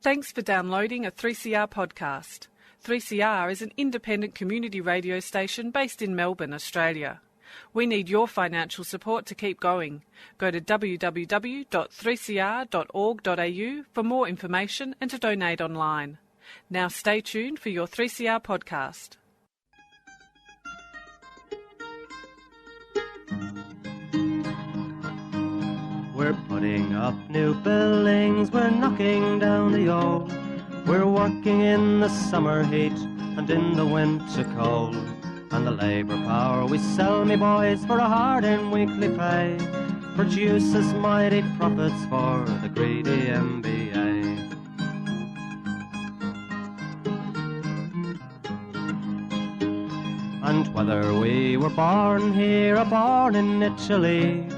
Thanks for downloading a 3CR podcast. 3CR is an independent community radio station based in Melbourne, Australia. We need your financial support to keep going. Go to www.3cr.org.au for more information and to donate online. Now stay tuned for your 3CR podcast. We're putting up new buildings, we're knocking down the old. We're working in the summer heat and in the winter cold. And the labour power we sell, me boys, for a hard-earned weekly pay produces mighty profits for the greedy MBA. And whether we were born here or born in Italy,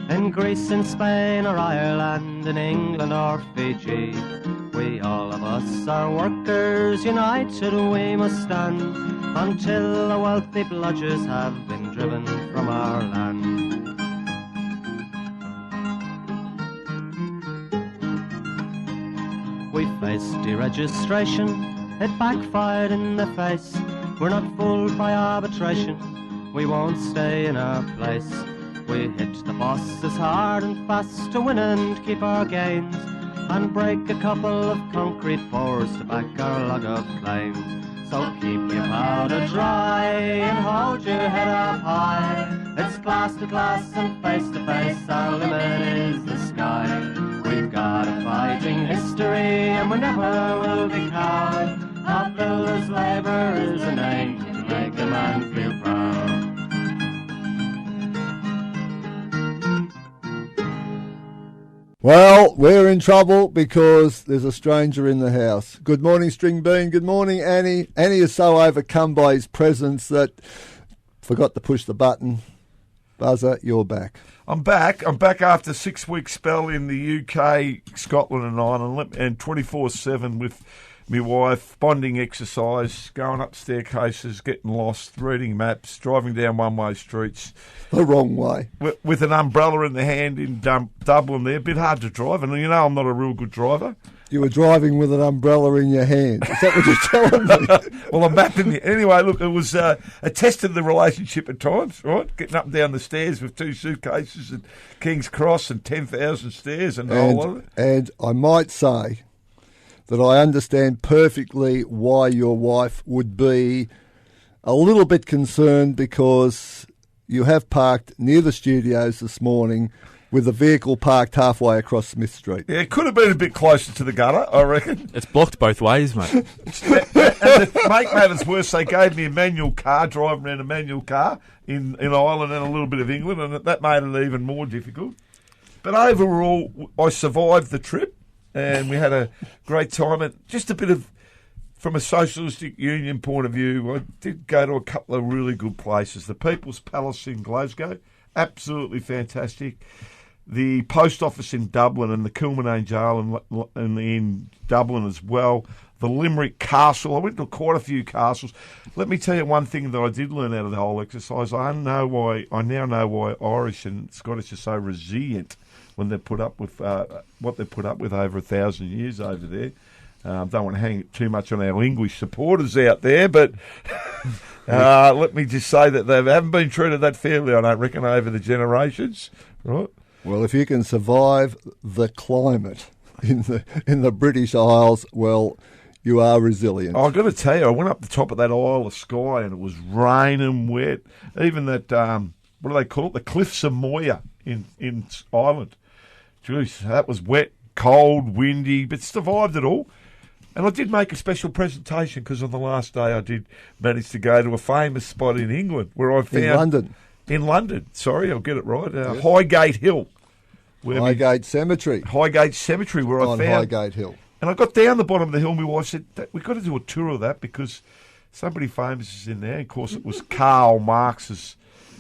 in Greece, in Spain or Ireland, in England or Fiji, we all of us are workers, united we must stand, until the wealthy bludgers have been driven from our land. We faced deregistration, it backfired in the face. We're not fooled by arbitration, we won't stay in our place. We hit the bosses hard and fast to win and keep our gains, and break a couple of concrete pours to back our log of claims. So keep your powder dry and hold your head up high. It's class to class and face to face, our limit is the sky. We've got a fighting history and we never will be cowed. Our builders' labour is a name to make a man feel proud. Well, we're in trouble because there's a stranger in the house. Good morning, String Bean. Good morning, Annie. Annie is so overcome by his presence that forgot to push the button. Buzza, you're back. I'm back. I'm back after a 6-week spell in the UK, Scotland and Ireland, and 24/7 with my wife, bonding exercise, going up staircases, getting lost, reading maps, driving down one-way streets. The wrong way. With an umbrella in the hand in Dublin there. A bit hard to drive, and you know I'm not a real good driver. You were driving with an umbrella in your hand. Is that what you're telling me? Well, I'm mapping it. Anyway, look, it was a test of the relationship at times, right? Getting up and down the stairs with 2 suitcases and King's Cross and 10,000 stairs and the whole lot of it. And I might say that I understand perfectly why your wife would be a little bit concerned, because you have parked near the studios this morning with the vehicle parked halfway across Smith Street. Yeah, it could have been a bit closer to the gutter, I reckon. It's blocked both ways, mate. And to make matters worse, they gave me a manual car, driving around a manual car in Ireland and a little bit of England, and that made it even more difficult. But overall, I survived the trip. And we had a great time. And just a bit of, from a socialistic union point of view, I did go to a couple of really good places. The People's Palace in Glasgow, absolutely fantastic. The post office in Dublin and the Kilmainham Jail in Dublin as well. The Limerick Castle. I went to quite a few castles. Let me tell you one thing that I did learn out of the whole exercise. I now know why Irish and Scottish are so resilient when they put up with what they put up with over 1,000 years over there. Don't want to hang too much on our English supporters out there, but let me just say that they haven't been treated that fairly, I don't reckon, over the generations. Right? Well, if you can survive the climate in the British Isles, well, you are resilient. I've got to tell you, I went up the top of that Isle of Skye and it was raining wet. Even that, what do they call it? The Cliffs of Moher in Ireland. Jeez, that was wet, cold, windy, but survived it all. And I did make a special presentation because on the last day I did manage to go to a famous spot in England where I found... In London, sorry, I'll get it right. Yes. Highgate Hill. Highgate Cemetery. Highgate Cemetery, where I found... Highgate Hill. And I got down the bottom of the hill, my wife said, we've got to do a tour of that because somebody famous is in there. Of course, it was Karl Marx's...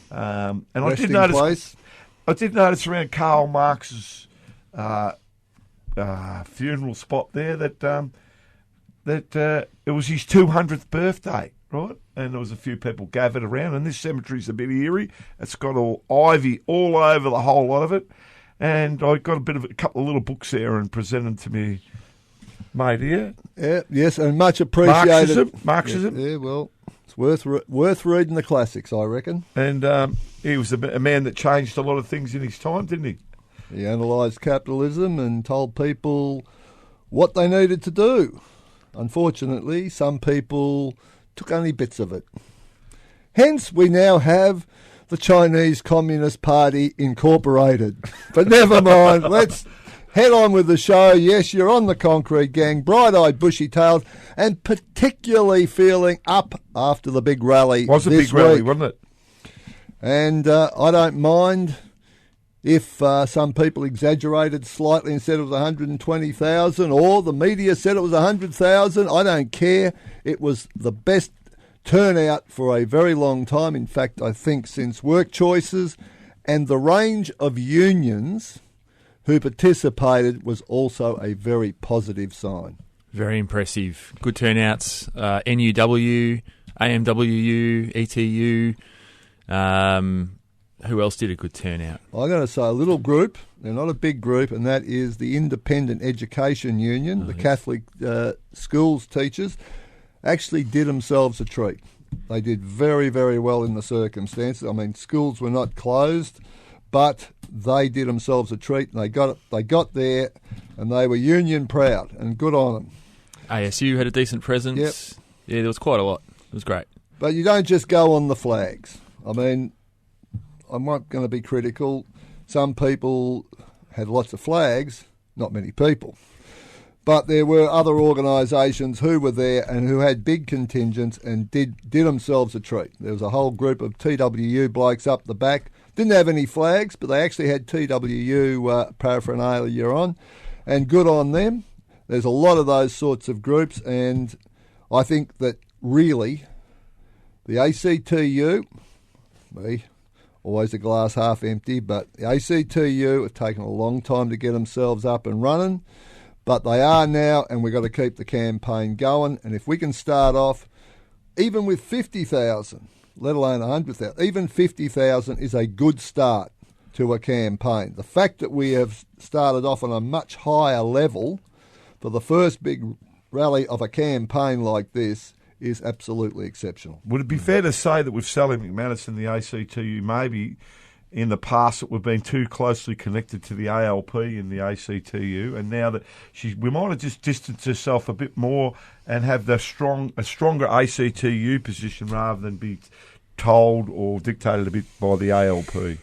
and I did notice around Karl Marx's funeral spot there that it was his 200th birthday, right? And there was a few people gathered around, and this cemetery's a bit eerie. It's got all ivy all over the whole lot of it. And I got a couple of little books there and presented to me mate here. Yeah, yes, and much appreciated. Marxism. Yeah, well, it's worth reading the classics, I reckon. And he was a man that changed a lot of things in his time, didn't he? He analysed capitalism and told people what they needed to do. Unfortunately, some people took only bits of it. Hence, we now have the Chinese Communist Party Incorporated. But never mind, let's head on with the show. Yes, you're on the Concrete Gang, bright-eyed, bushy-tailed, and particularly feeling up after the big rally. Was a big rally, wasn't it? And I don't mind if some people exaggerated slightly and said it was 120,000, or the media said it was 100,000. I don't care. It was the best turnout for a very long time. In fact, I think since Work Choices, and the range of unions who participated was also a very positive sign. Very impressive. Good turnouts. NUW, AMWU, ETU. Who else did a good turnout? I've got to say a little group. They're not a big group, and that is the Independent Education Union, the Catholic schools teachers, actually did themselves a treat. They did very, very well in the circumstances. I mean, schools were not closed, but they did themselves a treat, and they got there, and they were union proud, and good on them. ASU had a decent presence. Yep. Yeah, there was quite a lot. It was great. But you don't just go on the flags. I mean, I'm not going to be critical. Some people had lots of flags, not many people. But there were other organisations who were there and who had big contingents and did themselves a treat. There was a whole group of TWU blokes up the back. Didn't have any flags, but they actually had TWU paraphernalia on, and good on them. There's a lot of those sorts of groups, and I think that really the ACTU, always a glass half empty, but the ACTU have taken a long time to get themselves up and running, but they are now, and we've got to keep the campaign going. And if we can start off even with 50,000, let alone 100,000, even 50,000 is a good start to a campaign. The fact that we have started off on a much higher level for the first big rally of a campaign like this is absolutely exceptional. Would it be fair to say that with Sally McManus and the ACTU, maybe in the past that we've been too closely connected to the ALP and the ACTU, and now that we might have just distanced herself a bit more and have a stronger ACTU position rather than be told or dictated a bit by the ALP?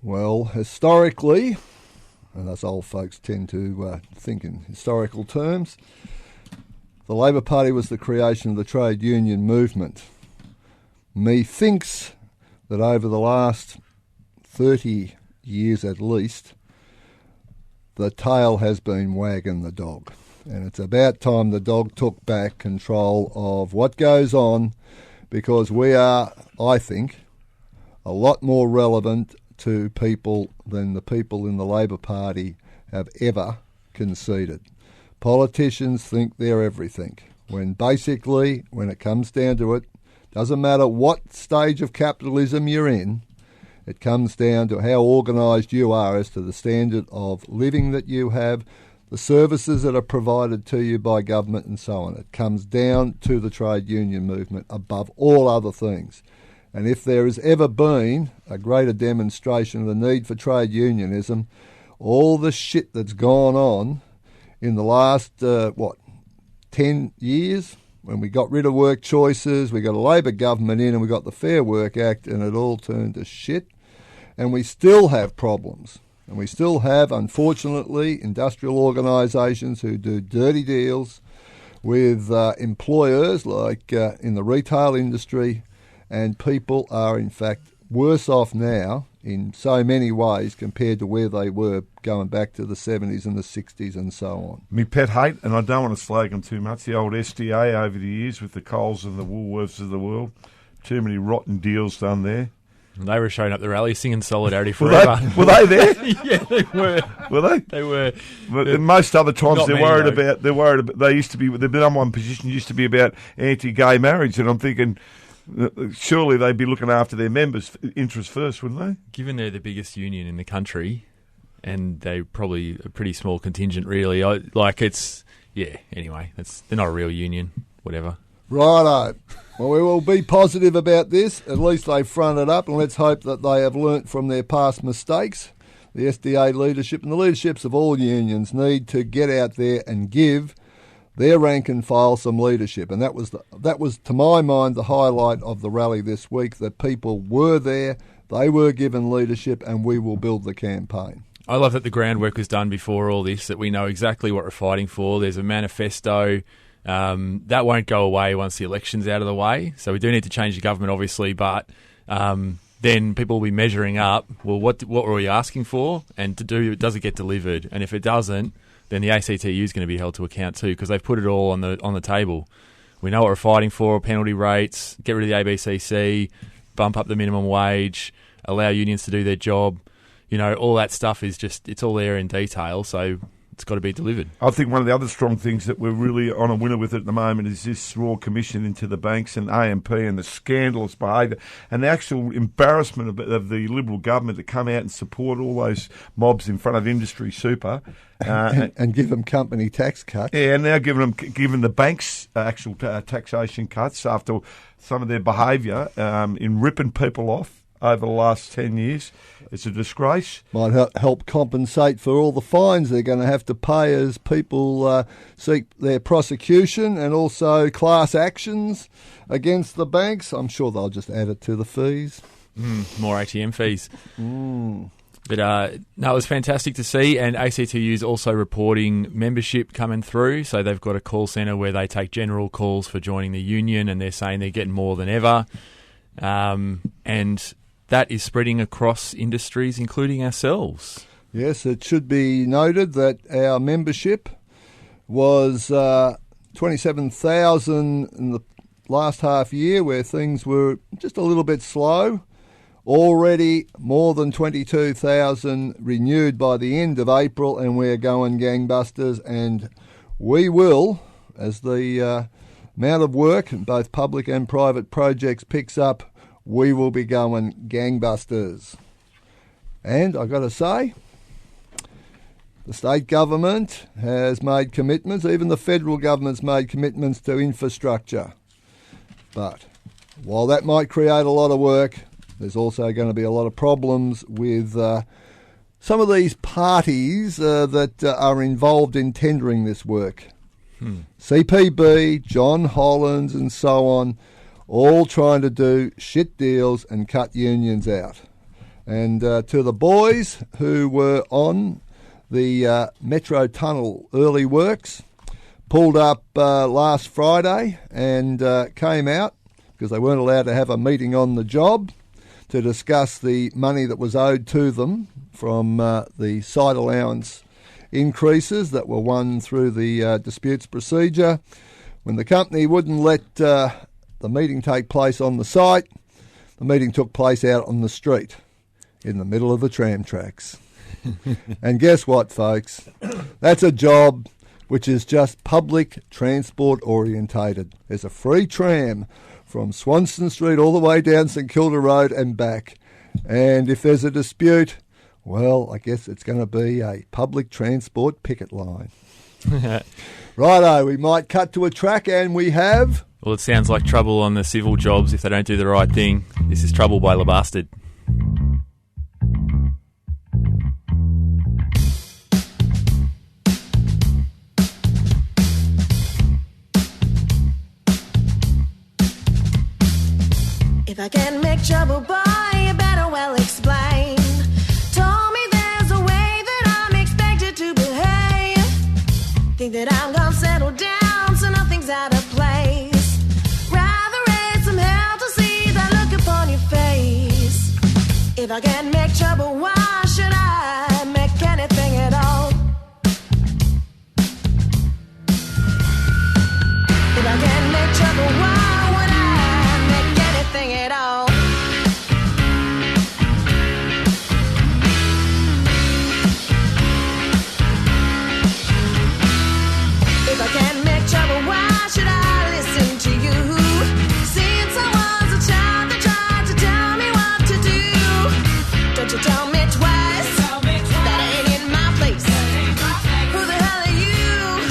Well, historically, and us old folks tend to think in historical terms, the Labor Party was the creation of the trade union movement. Methinks that over the last 30 years at least, the tail has been wagging the dog. And it's about time the dog took back control of what goes on, because we are, I think, a lot more relevant to people than the people in the Labor Party have ever conceded. Politicians think they're everything, when basically, when it comes down to it, doesn't matter what stage of capitalism you're in, it comes down to how organised you are as to the standard of living that you have, the services that are provided to you by government and so on. It comes down to the trade union movement above all other things. And if there has ever been a greater demonstration of the need for trade unionism, all the shit that's gone on in the last, 10 years, when we got rid of Work Choices, we got a Labor government in, and we got the Fair Work Act, and it all turned to shit. And we still have problems. And we still have, unfortunately, industrial organisations who do dirty deals with employers, like in the retail industry, and people are, in fact, worse off now in so many ways compared to where they were going back to the 70s and the 60s and so on. Me pet hate, and I don't want to slag them too much, the old SDA over the years with the Coles and the Woolworths of the world. Too many rotten deals done there. They were showing up the rally singing Solidarity Forever. Were they there? Yeah, they were. Were they? They were. But most other times they're worried though. about. They used to be. The number one position used to be about anti-gay marriage, and I'm thinking, surely they'd be looking after their members' interests first, wouldn't they? Given they're the biggest union in the country, and they're probably a pretty small contingent, really. yeah, anyway, they're not a real union, whatever. Righto. Well, we will be positive about this. At least they fronted up, and let's hope that they have learnt from their past mistakes. The SDA leadership and the leaderships of all unions need to get out there and give their rank and file some leadership. And that was, to my mind, the highlight of the rally this week, that people were there, they were given leadership, and we will build the campaign. I love that the groundwork was done before all this, that we know exactly what we're fighting for. There's a manifesto. That won't go away once the election's out of the way. So we do need to change the government, obviously, but then people will be measuring up, well, what were we asking for? And does it get delivered? And if it doesn't, then the ACTU is going to be held to account too, because they've put it all on the table. We know what we're fighting for: penalty rates, get rid of the ABCC, bump up the minimum wage, allow unions to do their job. You know, all that stuff is it's all there in detail, so it's got to be delivered. I think one of the other strong things that we're really on a winner with at the moment is this Royal Commission into the banks and AMP and the scandalous behaviour and the actual embarrassment of the Liberal government to come out and support all those mobs in front of industry super. And give them company tax cuts. Yeah, and now giving the banks actual taxation cuts after some of their behaviour in ripping people off over the last 10 years. It's a disgrace. Might help compensate for all the fines they're going to have to pay as people seek their prosecution, and also class actions against the banks. I'm sure they'll just add it to the fees. More ATM fees. But no, it was fantastic to see, and ACTU is also reporting membership coming through. So they've got a call centre where they take general calls for joining the union, and they're saying they're getting more than ever. And that is spreading across industries, including ourselves. Yes, it should be noted that our membership was 27,000 in the last half year, where things were just a little bit slow. Already more than 22,000 renewed by the end of April, and we're going gangbusters, and we will, as the amount of work in both public and private projects picks up, we will be going gangbusters. And I've got to say, the state government has made commitments, even the federal government's made commitments to infrastructure. But while that might create a lot of work, there's also going to be a lot of problems with some of these parties that are involved in tendering this work. CPB, John Hollands and so on, all trying to do shit deals and cut unions out. And to the boys who were on the Metro Tunnel early works, pulled up last Friday and came out, because they weren't allowed to have a meeting on the job, to discuss the money that was owed to them from the site allowance increases that were won through the disputes procedure. When the company wouldn't let the meeting take place on the site, the meeting took place out on the street in the middle of the tram tracks. And guess what, folks? That's a job which is just public transport orientated. There's a free tram from Swanston Street all the way down St Kilda Road and back. And if there's a dispute, well, I guess it's going to be a public transport picket line. Righto, we might cut to a track, and we have... Well, it sounds like trouble on the civil jobs if they don't do the right thing. This is Trouble by La Bastard. If I can make trouble, boy, you better well explain. Told me there's a way that I'm expected to behave. Think that I'm gonna settle down so nothing's out of place. Rather raise some hell to see that look upon your face. If I can make trouble, why should I make anything at all? If I can make trouble, why would I make anything at all? If I can't make trouble, why should I listen to you? Since I was a child, they tried to tell me what to do. Don't you tell me twice, that ain't in my place. Who the hell are you?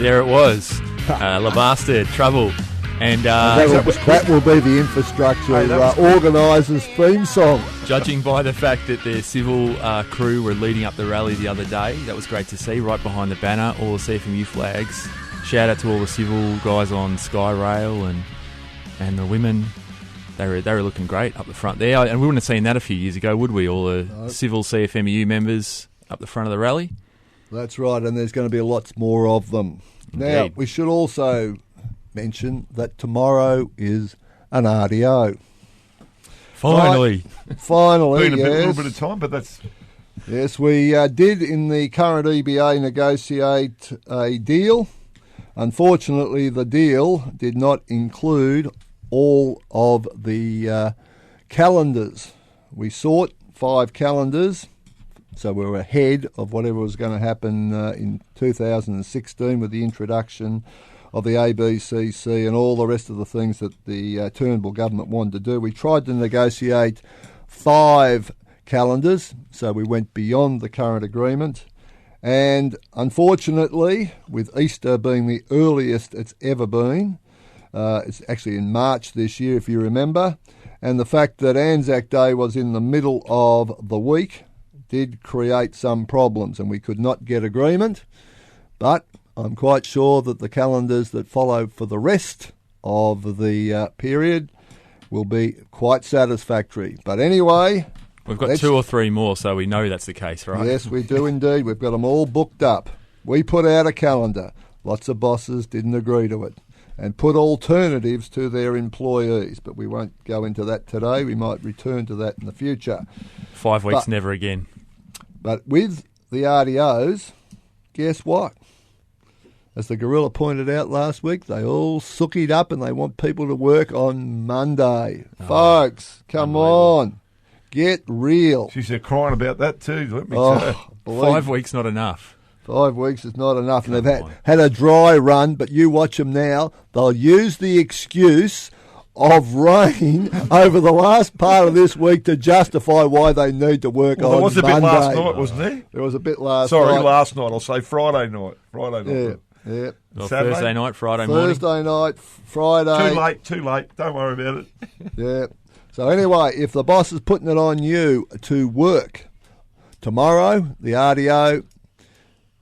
There it was. La Bastard, Trouble. And that will be the infrastructure organisers' theme song. Judging by the fact that their civil crew were leading up the rally the other day, that was great to see, right behind the banner, all the CFMEU flags. Shout out to all the civil guys on Skyrail and the women. They were looking great up the front there. And we wouldn't have seen that a few years ago, would we? All the civil CFMEU members up the front of the rally. That's right, and there's going to be lots more of them. Indeed. Now, we should also mention that tomorrow is an RDO. Finally. Right. Finally, Been a yes. little bit of time, but that's... Yes, we did in the current EBA negotiate a deal. Unfortunately, the deal did not include all of the calendars. We sought 5 calendars, so we were ahead of whatever was going to happen in 2016 with the introduction of the ABCC and all the rest of the things that the Turnbull government wanted to do. We tried to negotiate 5 calendars, so we went beyond the current agreement. And unfortunately, with Easter being the earliest it's ever been, it's actually in March this year, if you remember, and the fact that Anzac Day was in the middle of the week did create some problems, and we could not get agreement. But I'm quite sure that the calendars that follow for the rest of the period will be quite satisfactory. But anyway... We've got 2 or 3 more, so we know that's the case, right? Yes, we do indeed. We've got them all booked up. We put out a calendar. Lots of bosses didn't agree to it and put alternatives to their employees. But we won't go into that today. We might return to that in the future. 5 weeks, never again. But with the RDOs, guess what? As the gorilla pointed out last week, they all sookied up and they want people to work on Monday. Folks, come on. Get real. She's crying about that too, let me tell you. 5 weeks not enough. 5 weeks is not enough. And they've had a dry run, but you watch them now. They'll use the excuse of rain over the last part of this week to justify why they need to work on Monday. There was a bit last night, wasn't there? There was a bit last night. Sorry, last night. I'll say Friday night. Yeah. Well, Thursday night, Friday morning. Thursday night, Friday. Too late. Don't worry about it. Yeah. So anyway, if the boss is putting it on you to work tomorrow, the RDO,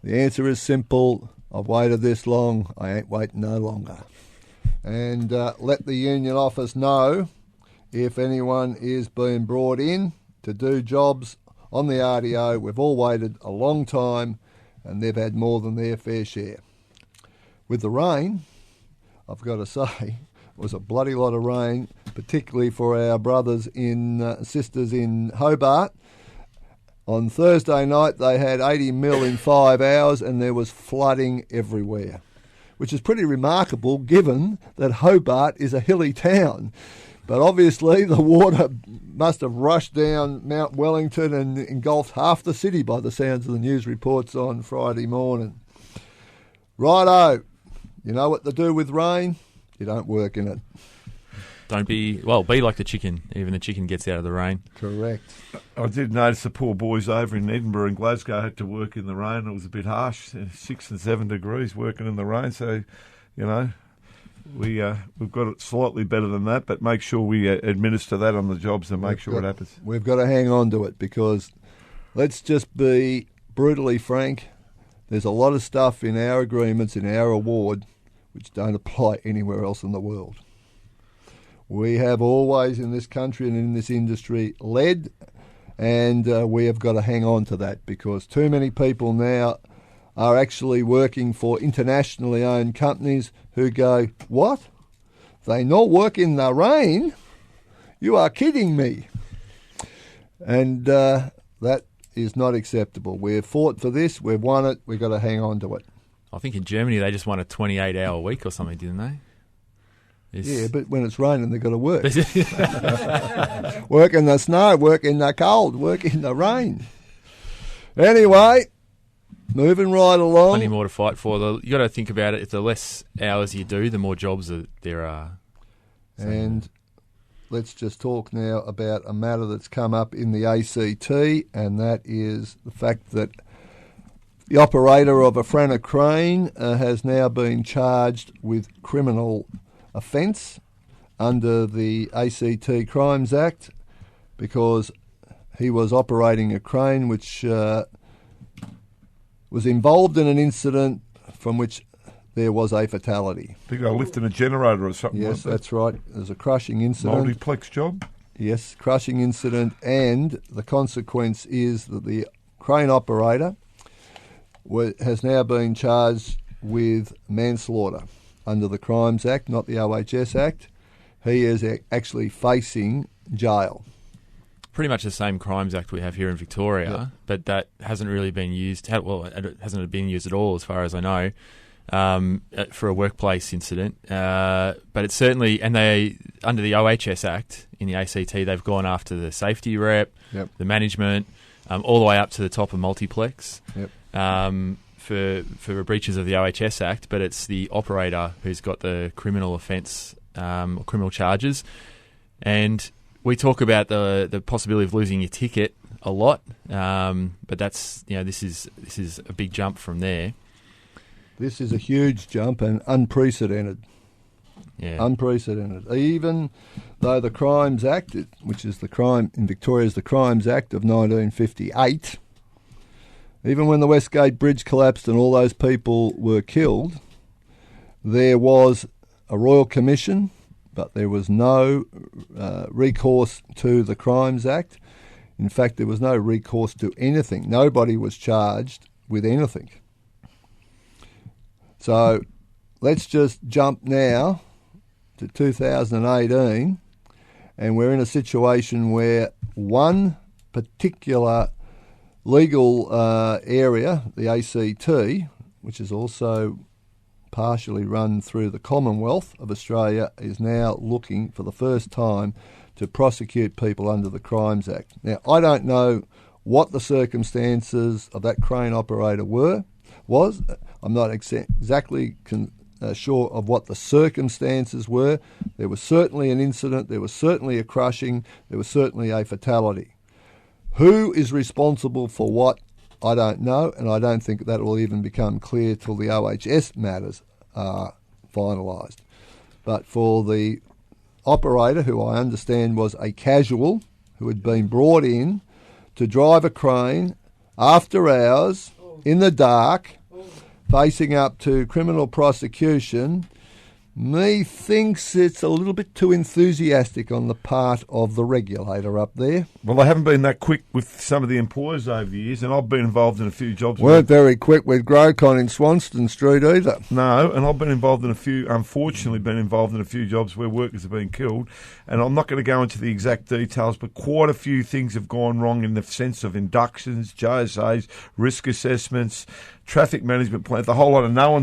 the answer is simple. I've waited this long. I ain't waiting no longer. And let the union office know if anyone is being brought in to do jobs on the RDO. We've all waited a long time and they've had more than their fair share. With the rain, I've got to say, it was a bloody lot of rain, particularly for our brothers sisters in Hobart. On Thursday night, they had 80 mil in 5 hours and there was flooding everywhere, which is pretty remarkable given that Hobart is a hilly town. But obviously the water must have rushed down Mount Wellington and engulfed half the city by the sounds of the news reports on Friday morning. Righto, you know what to do with rain? You don't work in it. Be like the chicken. Even the chicken gets out of the rain. Correct. I did notice the poor boys over in Edinburgh and Glasgow had to work in the rain. It was a bit harsh, 6 and 7 degrees working in the rain. So, you know, we've got it slightly better than that, but make sure we administer that on the jobs and make sure it happens. We've got to hang on to it because let's just be brutally frank. There's a lot of stuff in our agreements, in our award, which don't apply anywhere else in the world. We have always in this country and in this industry led, and we have got to hang on to that because too many people now are actually working for internationally owned companies who go, what? They not work in the rain? You are kidding me. And that is not acceptable. We've fought for this, we've won it, we've got to hang on to it. I think in Germany they just won a 28-hour week or something, didn't they? Yeah, but when it's raining, they've got to work. Work in the snow, work in the cold, work in the rain. Anyway, moving right along. Plenty more to fight for. You got to think about it. If the less hours you do, the more jobs there are. So. And let's just talk now about a matter that's come up in the ACT, and that is the fact that The operator of a Franna crane has now been charged with criminal offence under the ACT Crimes Act because he was operating a crane which was involved in an incident from which there was a fatality. I think they were lifting a generator or something. Yes, that's right. There's a crushing incident. Multiplex job? Yes, crushing incident, and the consequence is that the crane operator has now been charged with manslaughter under the Crimes Act, not the OHS Act. He is actually facing jail. Pretty much the same Crimes Act we have here in Victoria, but that hasn't really been used. Well, it hasn't been used at all, as far as I know, for a workplace incident. But it's certainly, and they under the OHS Act in the ACT, they've gone after the safety rep, the management, all the way up to the top of multiplex. For breaches of the OHS Act, but it's the operator who's got the criminal offence or criminal charges. And we talk about the possibility of losing your ticket a lot, but that's this is a big jump from there. This is a huge jump and unprecedented. Yeah, unprecedented. Even though the Crimes Act, which is the crime in Victoria, is the Crimes Act of 1958. Even when the Westgate Bridge collapsed and all those people were killed, there was a Royal Commission, but there was no recourse to the Crimes Act. In fact, there was no recourse to anything. Nobody was charged with anything. So let's just jump now to 2018, and we're in a situation where one particular legal area, the ACT, which is also partially run through the Commonwealth of Australia, is now looking for the first time to prosecute people under the Crimes Act. Now, I don't know what the circumstances of that crane operator was. I'm not exactly sure of what the circumstances were. There was certainly an incident, there was certainly a crushing, there was certainly a fatality. Who is responsible for what, I don't know, and I don't think that will even become clear till the OHS matters are finalised. But for the operator, who I understand was a casual, who had been brought in to drive a crane after hours, in the dark, facing up to criminal prosecution, methinks it's a little bit too enthusiastic on the part of the regulator up there. Well, they haven't been that quick with some of the employers over the years, and I've been involved in a few jobs. Weren't very quick with Grocon in Swanston Street either. No, and I've been involved in a few, unfortunately been involved in a few jobs where workers have been killed, and I'm not going to go into the exact details, but quite a few things have gone wrong in the sense of inductions, JSAs, risk assessments, traffic management plans, the whole lot of no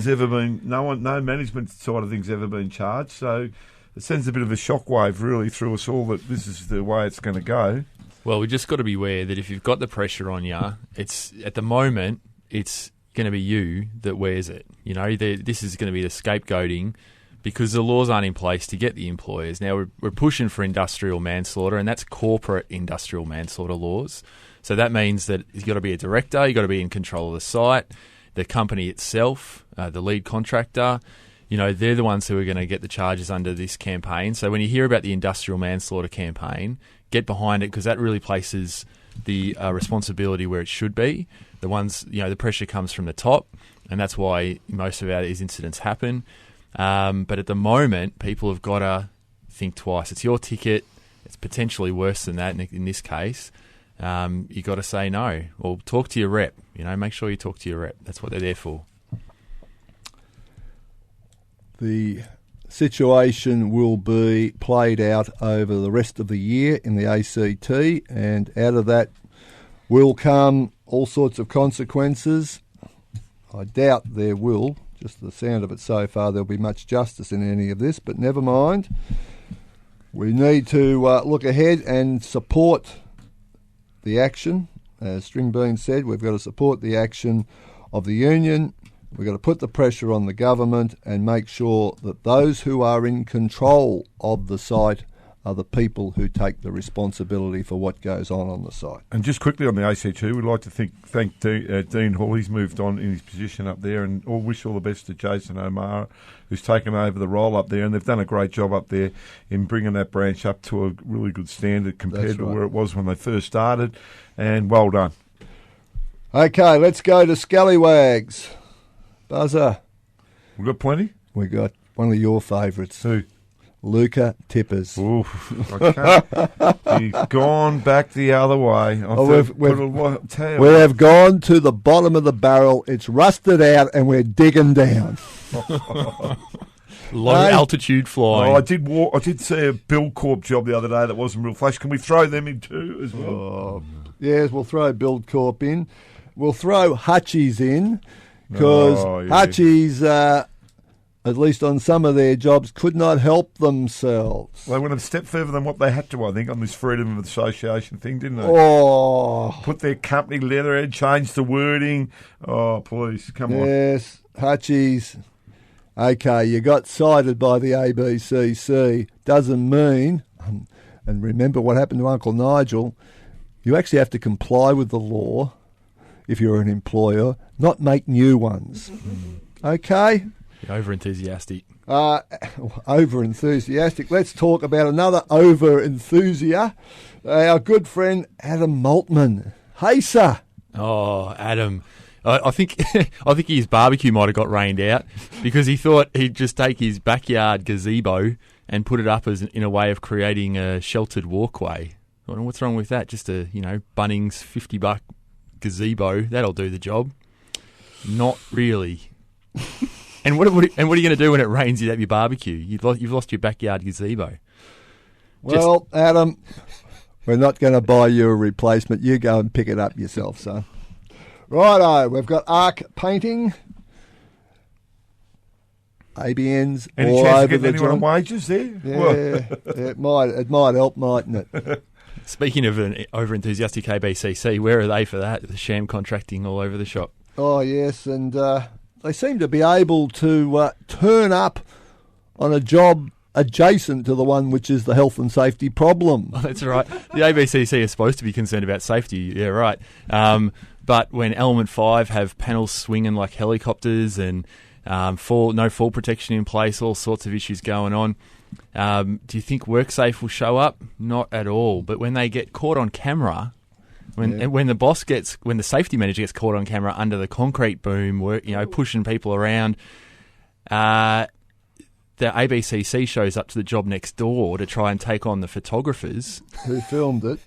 management side of things ever been charged. So it sends a bit of a shockwave really through us all that this is the way it's going to go. Well, we just got to be aware that if you've got the pressure on you, it's at the moment it's going to be you that wears it. This is going to be the scapegoating because the laws aren't in place to get the employers. Now we're pushing for industrial manslaughter, and that's corporate industrial manslaughter laws. So that means that you've got to be a director, you've got to be in control of the site, the company itself, the lead contractor. They're the ones who are going to get the charges under this campaign. So when you hear about the industrial manslaughter campaign, get behind it because that really places the responsibility where it should be. The ones, the pressure comes from the top, and that's why most of these incidents happen. But at the moment, people have got to think twice. It's your ticket. It's potentially worse than that in this case. You got to say no, or talk to your rep. Make sure you talk to your rep. That's what they're there for. The situation will be played out over the rest of the year in the ACT, and out of that will come all sorts of consequences. I doubt there will, just the sound of it so far, there'll be much justice in any of this, but never mind. We need to look ahead and support the action. As Stringbean said, we've got to support the action of the union. We've got to put the pressure on the government and make sure that those who are in control of the site are the people who take the responsibility for what goes on the site. And just quickly on the ACT, we'd like to thank Dean Hall. He's moved on in his position up there, and wish all the best to Jason O'Mara, who's taken over the role up there. And they've done a great job up there in bringing that branch up to a really good standard compared to where it was when they first started. And well done. Okay, let's go to Scallywags. Buzza. We've got plenty? We got one of your favourites. Who? Luca Tippers. Oof, he's gone back the other way. We have gone to the bottom of the barrel. It's rusted out and we're digging down. Low altitude flying. I did see a Bill Corp job the other day that wasn't real flash. Can we throw them in too as well? Yes, we'll throw Build Corp in. We'll throw Hutchies in because Hutchies, at least on some of their jobs, could not help themselves. They went a step further than what they had to, I think, on this freedom of association thing, didn't they? Oh. Put their company letterhead, change the wording. Oh, please, come on. Yes, Hutchies. Okay, you got cited by the ABCC. Doesn't mean, and remember what happened to Uncle Nigel, you actually have to comply with the law if you're an employer, not make new ones. Okay? Over-enthusiastic. Over-enthusiastic. Let's talk about another over-enthusiast, our good friend Adam Maltman. Hey, sir. Oh, Adam. I think his barbecue might have got rained out because he thought he'd just take his backyard gazebo and put it up in a way of creating a sheltered walkway. Well, what's wrong with that? Just a Bunnings $50 gazebo, that'll do the job. Not really. And what are you going to do when it rains? You have your barbecue. You've lost your backyard gazebo. Well, Adam, we're not going to buy you a replacement. You go and pick it up yourself, son. Righto, we've got Arc Painting. ABNs any all chance over of the getting anyone job. on wages there? Yeah, it might help, mightn't it? Speaking of an over-enthusiastic ABCC, where are they for that? The sham contracting all over the shop. Oh, yes, and they seem to be able to turn up on a job adjacent to the one which is the health and safety problem. Oh, that's right. The ABCC is supposed to be concerned about safety, yeah, right. But when Element 5 have panels swinging like helicopters and no fall protection in place, all sorts of issues going on, do you think WorkSafe will show up? Not at all. But when they get caught on camera, when the safety manager gets caught on camera under the concrete boom, pushing people around, the ABCC shows up to the job next door to try and take on the photographers who filmed it.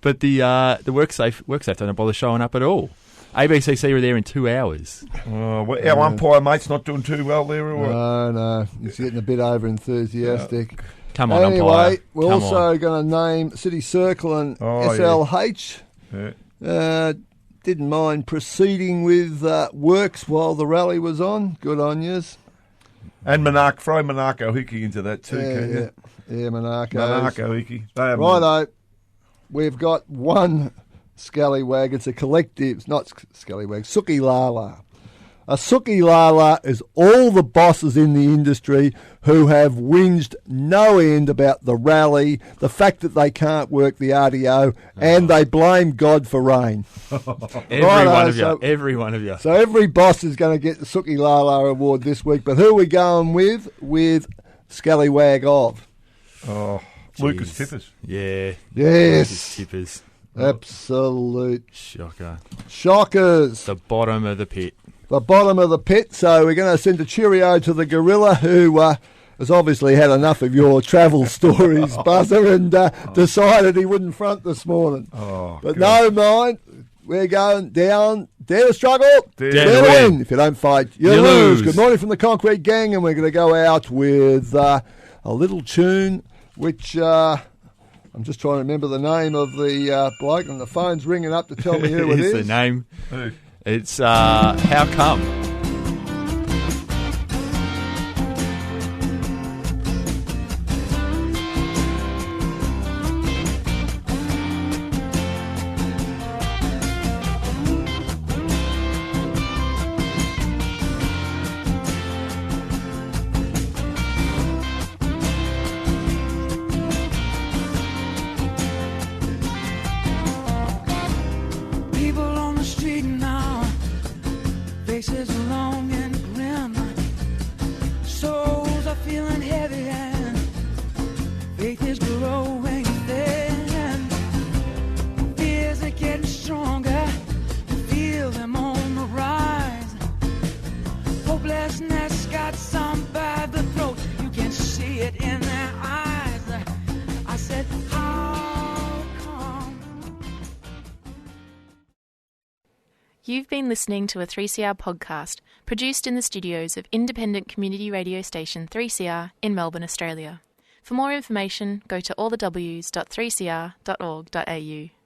But the WorkSafe don't bother showing up at all. ABCC were there in 2 hours. Our umpire mate's not doing too well there, or what? No, he's getting a bit over-enthusiastic. Come on, anyway, umpire. We're also going to name City Circle and SLH. Yeah. Didn't mind proceeding with works while the rally was on. Good on yous. And throw Monarco Hickey into that too, can you? Yeah, Monarco Hickey. Righto. We've got one scallywag. It's a collective. It's not scallywag. Suki Lala. A Suki Lala is all the bosses in the industry who have whinged no end about the rally, the fact that they can't work the RDO, and they blame God for rain. Every one of you. So every boss is going to get the Suki Lala award this week. But who are we going with? With Scallywag of? Oh, Lucas Tippers. Yeah. Yes. Lucas Tippers. Absolute shockers. The bottom of the pit. The bottom of the pit. So we're going to send a cheerio to the gorilla who has obviously had enough of your travel stories, Buzzer, and decided he wouldn't front this morning. But no mind, we're going down. Dare to struggle, dare to win. If you don't fight, you lose. Good morning from the Concrete Gang, and we're going to go out with a little tune, which I'm just trying to remember the name of the bloke, and the phone's ringing up to tell me who it is. The name. It's How Come? Faith is growing thin. Fears are getting stronger. Feel them on the rise. Hopelessness got some by the throat. You can see it in their eyes. I said, how come? You've been listening to a 3CR podcast produced in the studios of independent community radio station 3CR in Melbourne, Australia. For more information, go to allthews.3cr.org.au.